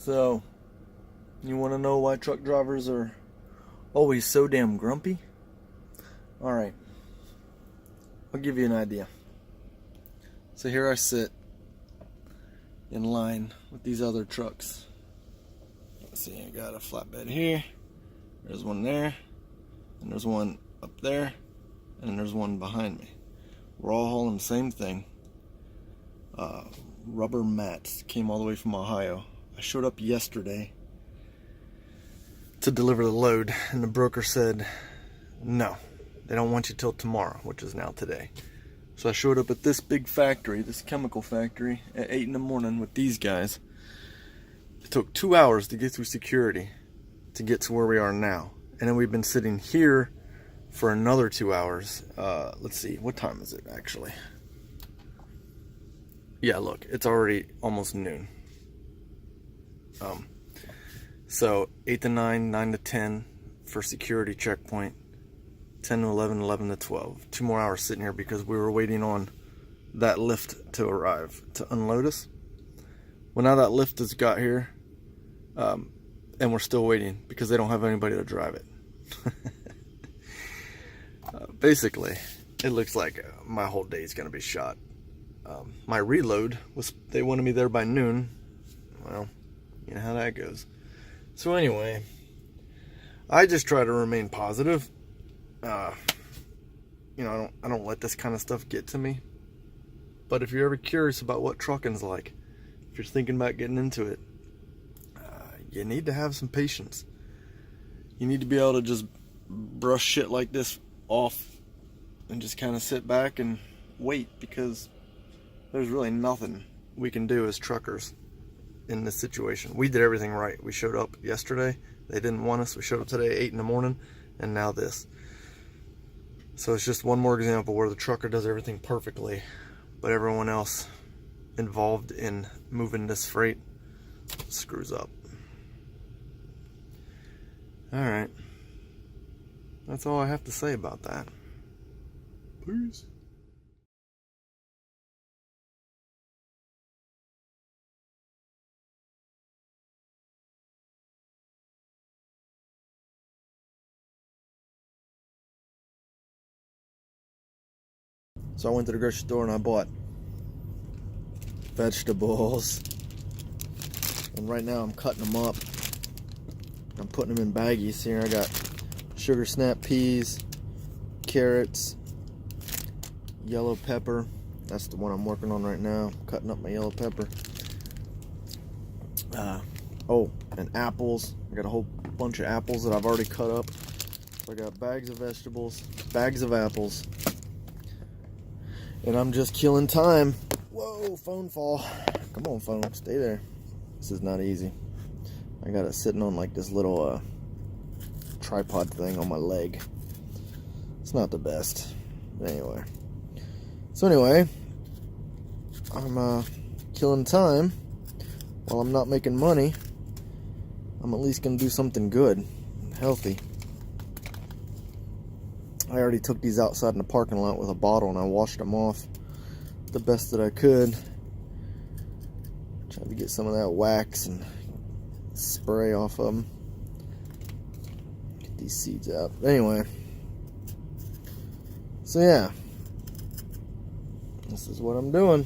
So, you want to know why truck drivers are always so damn grumpy? Alright, I'll give you an idea. So here I sit in line with these other trucks. Let's see, I got a flatbed here, there's one there, and there's one up there, and there's one behind me. We're all hauling the same thing. Rubber mats came all the way from Ohio. I showed up yesterday to deliver the load, and the broker said no, they don't want you till tomorrow, which is now today. So I showed up at this big factory, this chemical factory, at 8 in the morning with these guys. It took 2 hours to get through security to get to where we are now, and then we've been sitting here for another 2 hours. Let's see, what time is it actually? Yeah, look, it's already almost noon. So 8 to 9, 9 to 10 for security checkpoint, 10 to 11, 11 to 12. 2 more hours sitting here because we were waiting on that lift to arrive to unload us. Well, now that lift has got here, and we're still waiting because they don't have anybody to drive it. Basically, it looks like my whole day is going to be shot. My reload was, they wanted me there by noon. Well, you know how that goes. So anyway, I just try to remain positive. You know, I don't let this kind of stuff get to me. But if you're ever curious about what trucking's like, if you're thinking about getting into it, you need to have some patience. You need to be able to just brush shit like this off and just kind of sit back and wait, because there's really nothing we can do as truckers in this situation. We did everything right. We showed up yesterday. They didn't want us. We showed up today at 8 in the morning, and now this. So it's just one more example where the trucker does everything perfectly, but everyone else involved in moving this freight screws up. Alright. That's all I have to say about that. Peace. So I went to the grocery store and I bought vegetables. And right now I'm cutting them up. I'm putting them in baggies here. I got sugar snap peas, carrots, yellow pepper. That's the one I'm working on right now. I'm cutting up my yellow pepper. Oh, and apples. I got a whole bunch of apples that I've already cut up. So I got bags of vegetables, bags of apples. And I'm just killing time. Whoa, phone fall. Come on, phone, stay there. This is not easy. I got it sitting on like this little tripod thing on my leg. It's not the best. Anyway. So anyway, I'm killing time while I'm not making money. I'm at least gonna do something good and healthy. I already took these outside in the parking lot with a bottle and I washed them off the best that I could. Tried to get some of that wax and spray off of them. Get these seeds out. Anyway. So yeah. This is what I'm doing.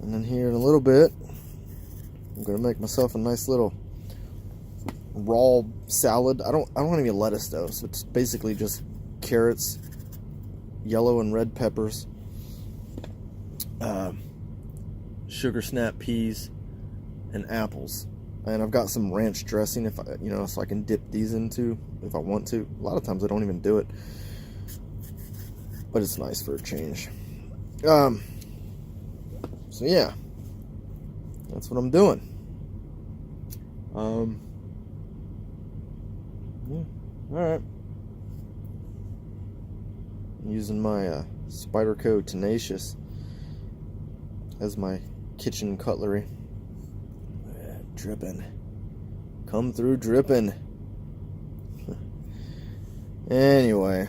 And then here in a little bit, I'm gonna make myself a nice little raw salad. I don't want any lettuce though, so it's basically just carrots, yellow and red peppers, sugar snap peas, and apples. And I've got some ranch dressing, if I, you know, so I can dip these into if I want to. A lot of times I don't even do it, but it's nice for a change. So yeah, that's what I'm doing. Yeah, alright. I'm using my Spyderco Tenacious as my kitchen cutlery. Dripping. Come through dripping. Anyway.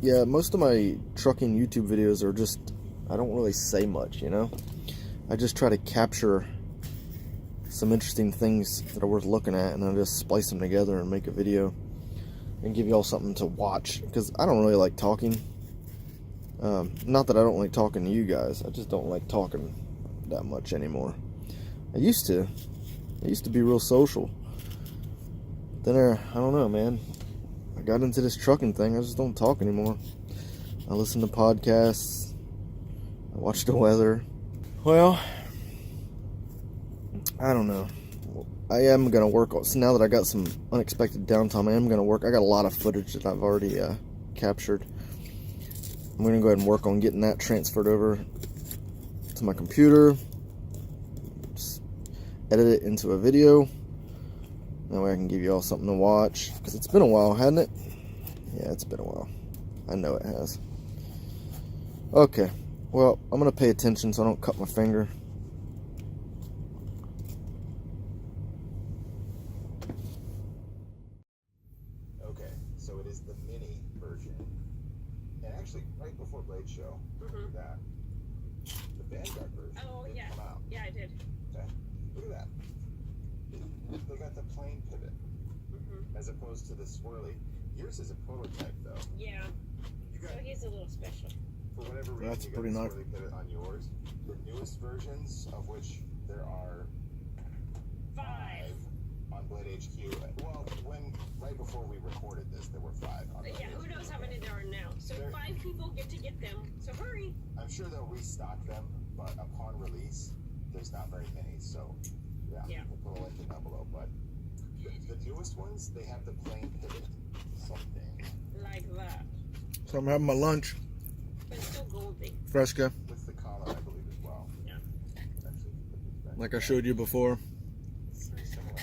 Yeah, most of my trucking YouTube videos are just, I don't really say much, you know? I just try to capture some interesting things that are worth looking at, and I just splice them together and make a video and give y'all something to watch, because I don't really like talking. Not that I don't like talking to you guys, I just don't like talking that much anymore. I used to be real social. Then I don't know, man. I got into this trucking thing. I just don't talk anymore. I listen to podcasts. I watch the weather. Well, I don't know. I am going to work on, so now that I got some unexpected downtime, I am going to work. I got a lot of footage that I've already captured. I'm going to go ahead and work on getting that transferred over to my computer. Just edit it into a video. That way I can give you all something to watch. Because it's been a while, hasn't it? Yeah, it's been a while. I know it has. Okay. Well, I'm going to pay attention so I don't cut my finger. Okay, so it is the mini version. And actually, right before Blade Show, that the Vanguard version did come out. Yeah, I did. Okay, look at that. They got the plane pivot as opposed to the swirly. Yours is a prototype, though. Yeah. You got, so he's a little special. for whatever reason, That's you got pretty the nice. swirly pivot on yours. The newest versions, of which there are 5 on Blade HQ. Well, right before we recorded this, there were 5 on Blade Yeah, who HQ. knows how many there are now. So 5 people get to get them. So hurry. I'm sure they'll restock them, but upon release, there's not very many. So, yeah. We'll put a link in down below. But the newest ones, they have the plane pivot. Something. Like that. So I'm having my lunch. But it's still goldy. Fresca. With the collar, I believe, as well. Yeah. Actually, Like I showed you before. it's very similar.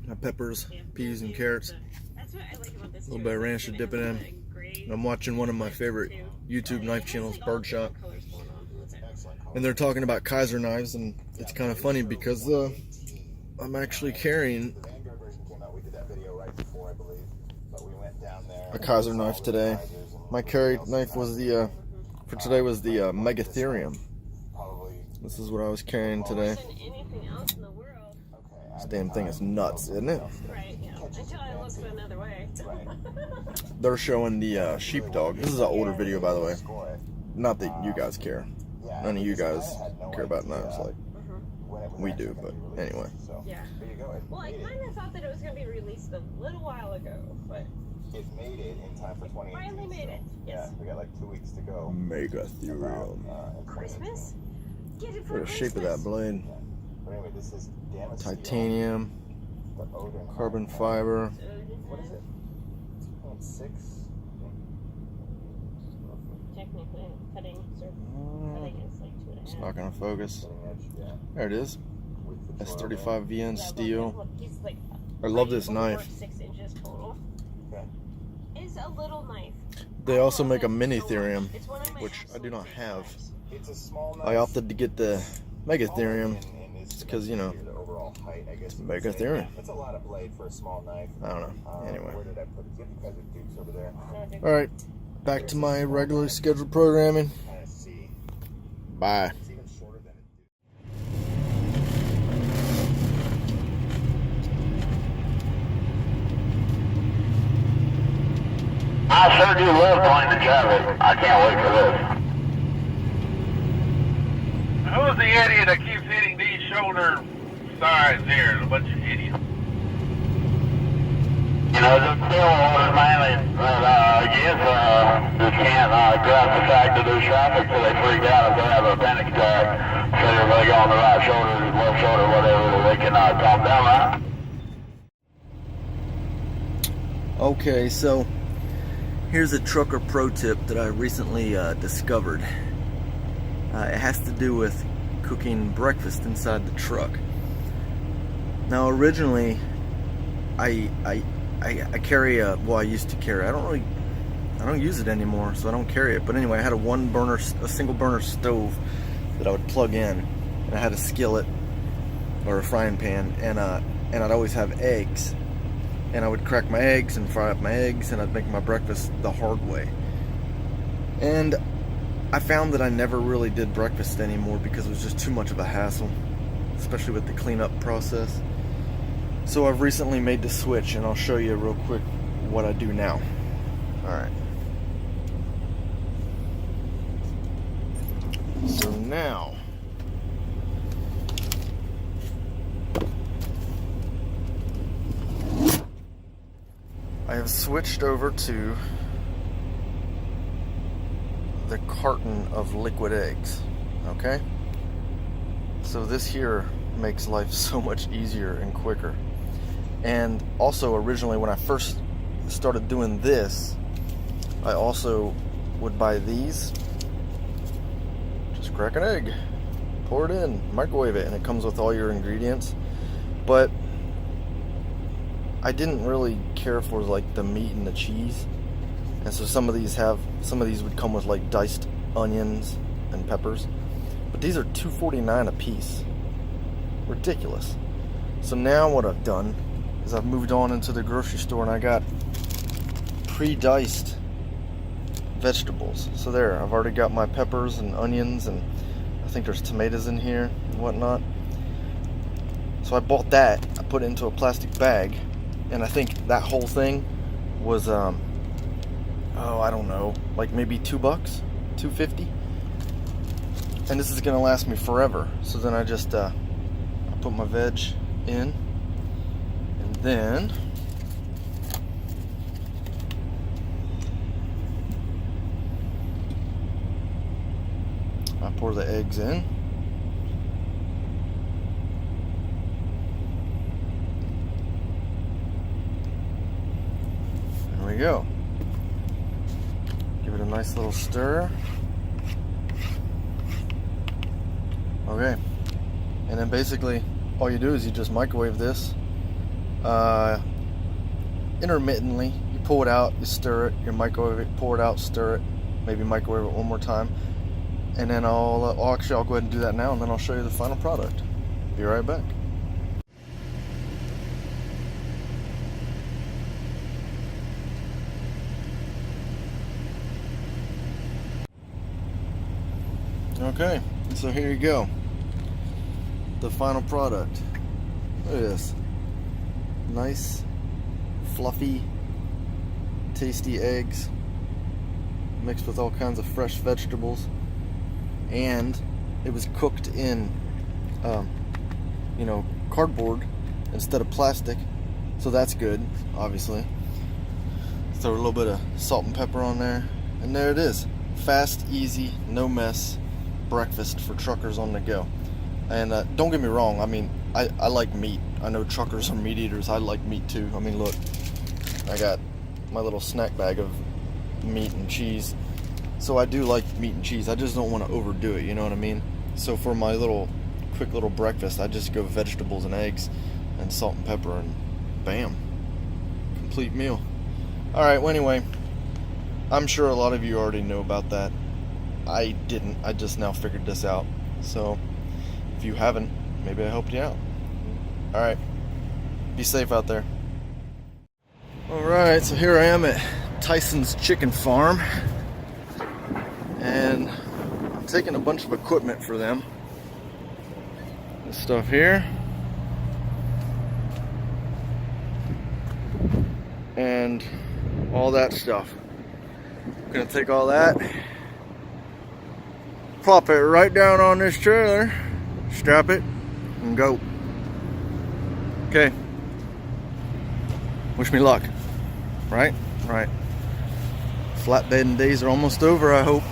My peppers, Yeah. peas, and carrots. That's what I like about this. A little bit of ranch to dip it in. I'm watching one of my favorite YouTube knife channels, Birdshot. Excellent color. And they're talking about Kaiser knives, and it's kind of funny because I'm actually carrying The Vanguard version came out. We did that video right before, I believe. But we went down there. a Kaiser knife today. My carry knife was the, for today was the Megatherium. Probably. This is what I was carrying today. Anything else in the world. Okay. This damn thing is nuts, isn't it? Right, yeah. Until I look another way. They're showing the sheepdog. This is an older video, by the way. Not that you guys care. None of you guys care about knives like we do, but anyway. Yeah. Well, I kind of thought that it was going to be released a little while ago, but It made it in time for 2018. finally made it. Yes. Yeah, we got like 2 weeks to go. Megatherium. Christmas? Get it for Look at the shape of that blade. But anyway, this is Damascene, Titanium, the Odin carbon High. fiber. What is it? 2.6? Technically, cutting is like 2.5. It's not gonna focus. Cutting edge, yeah. There it is. With the S35 VN Yeah, steel. look, he's like I love this over knife. 6 inches total. Okay. It's a little knife. They also make a I love mini it so Therium, much. It's one of my which I do absolute not favorite have. knives. It's a small knife. I opted to get the Megatherium. It's because, you know, the overall height, I guess. Megatherium. That's a lot of blade for a small knife. I don't know. Anyway. Where did I put it? You guys are dukes over there. Alright, back to my regularly scheduled programming. Kind of see. Bye. It's even shorter than it. I sure do love going to traffic. I can't wait for this. Who's the idiot that keeps hitting these shoulder sides here? A bunch of idiots. You know, the still orders mainly that, just can't grasp the fact that there's traffic, so they freak out if they have a panic attack. So everybody go on the right shoulder, left shoulder, whatever, that they can calm down, right? Okay, so here's a trucker pro tip that I recently discovered. It has to do with cooking breakfast inside the truck. Now, originally, I carry a, well, I used to carry, I don't use it anymore, so I don't carry it. But anyway, I had a single burner stove that I would plug in, and I had a skillet or a frying pan, and I'd always have eggs, and I would crack my eggs and fry up my eggs, and I'd make my breakfast the hard way. And I found that I never really did breakfast anymore because it was just too much of a hassle, especially with the cleanup process. So I've recently made the switch, and I'll show you real quick what I do now. Alright. So now, I have switched over to the carton of liquid eggs. Okay? So this here makes life so much easier and quicker. And also, originally when I first started doing this, I also would buy these. Just crack an egg, pour it in, microwave it, and it comes with all your ingredients. But I didn't really care for like the meat and the cheese, and so some of these would come with like diced onions and peppers, but these are $2.49 a piece. Ridiculous. So now what I've done is I've moved on into the grocery store, and I got pre-diced vegetables. So there, I've already got my peppers and onions, and I think there's tomatoes in here and whatnot. So I bought that, I put it into a plastic bag, and I think that whole thing was I don't know, like maybe $2, $2.50. And this is gonna last me forever. So then I just I put my veg in, and then I pour the eggs in. There we go. Give it a nice little stir. Okay. And then basically all you do is you just microwave this intermittently. You pull it out, you stir it, you microwave it, pour it out, stir it, maybe microwave it one more time. And then I'll go ahead and do that now, and then I'll show you the final product. Be right back. Okay, so here you go. The final product. Look at this. Nice, fluffy, tasty eggs mixed with all kinds of fresh vegetables. And it was cooked in, cardboard instead of plastic. So that's good, obviously. Throw a little bit of salt and pepper on there. And there it is. Fast, easy, no mess breakfast for truckers on the go. And don't get me wrong, I mean, I like meat. I know truckers are meat eaters. I like meat too. I mean, look, I got my little snack bag of meat and cheese. So I do like meat and cheese. I just don't want to overdo it, you know what I mean? So for my quick little breakfast, I just go vegetables and eggs and salt and pepper, and bam, complete meal. Alright, well anyway, I'm sure a lot of you already know about that. I didn't. I just now figured this out. So if you haven't, maybe I helped you out. Alright, be safe out there. Alright, so here I am at Tyson's Chicken Farm, and I'm taking a bunch of equipment for them. This stuff here, and all that stuff. I'm gonna take all that, plop it right down on this trailer, strap it, and go. Okay. Wish me luck. Right? Right. Flatbedding days are almost over, I hope.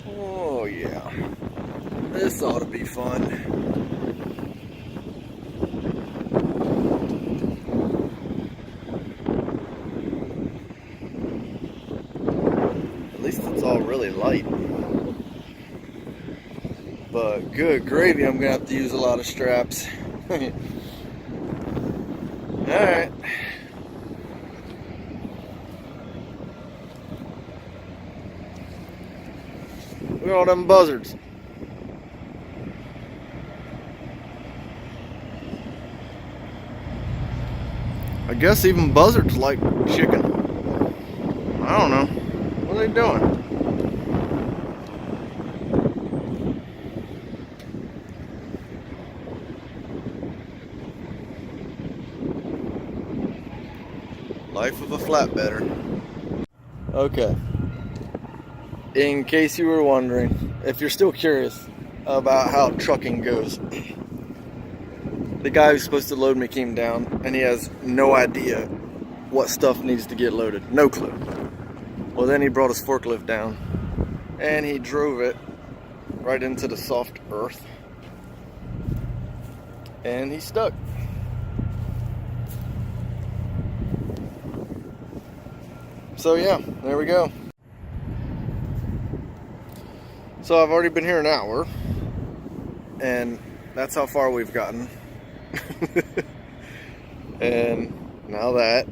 Oh yeah. This ought to be fun. At least it's all really light. But good gravy, I'm gonna have to use a lot of straps. Alright. at all them buzzards. I guess even buzzards like chicken. I don't know. What are they doing? Life of a flatbedder. Okay. In case you were wondering, if you're still curious about how trucking goes, the guy who's supposed to load me came down and he has no idea what stuff needs to get loaded. No clue. Well, then he brought his forklift down and he drove it right into the soft earth and he's stuck. So yeah, there we go. So I've already been here an hour and that's how far we've gotten. And now that.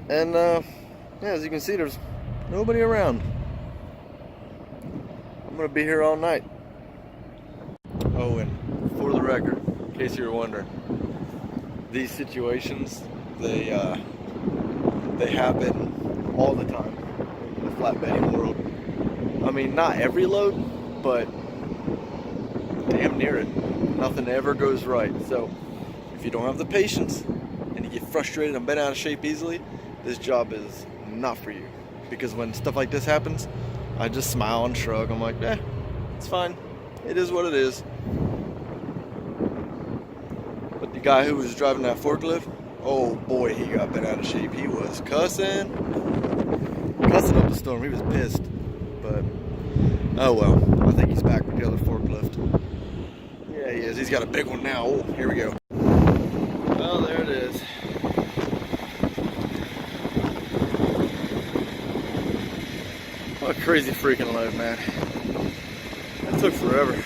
And yeah, as you can see, there's nobody around. I'm gonna be here all night. Oh, and for the record, in case you were wondering, these situations, they happen all the time in the flatbedding world. I mean, not every load, but damn near it. Nothing ever goes right. So if you don't have the patience and you get frustrated and bent out of shape easily, this job is not for you. Because when stuff like this happens, I just smile and shrug. I'm like, it's fine. It is what it is. But the guy who was driving that forklift, oh boy, he got bent out of shape. He was cussing up the storm. He was pissed. But oh well, I think he's back with the other forklift. Yeah, he is. He's got a big one now. Oh, here we go. Oh, there it is. What a crazy freaking load, man. That took forever.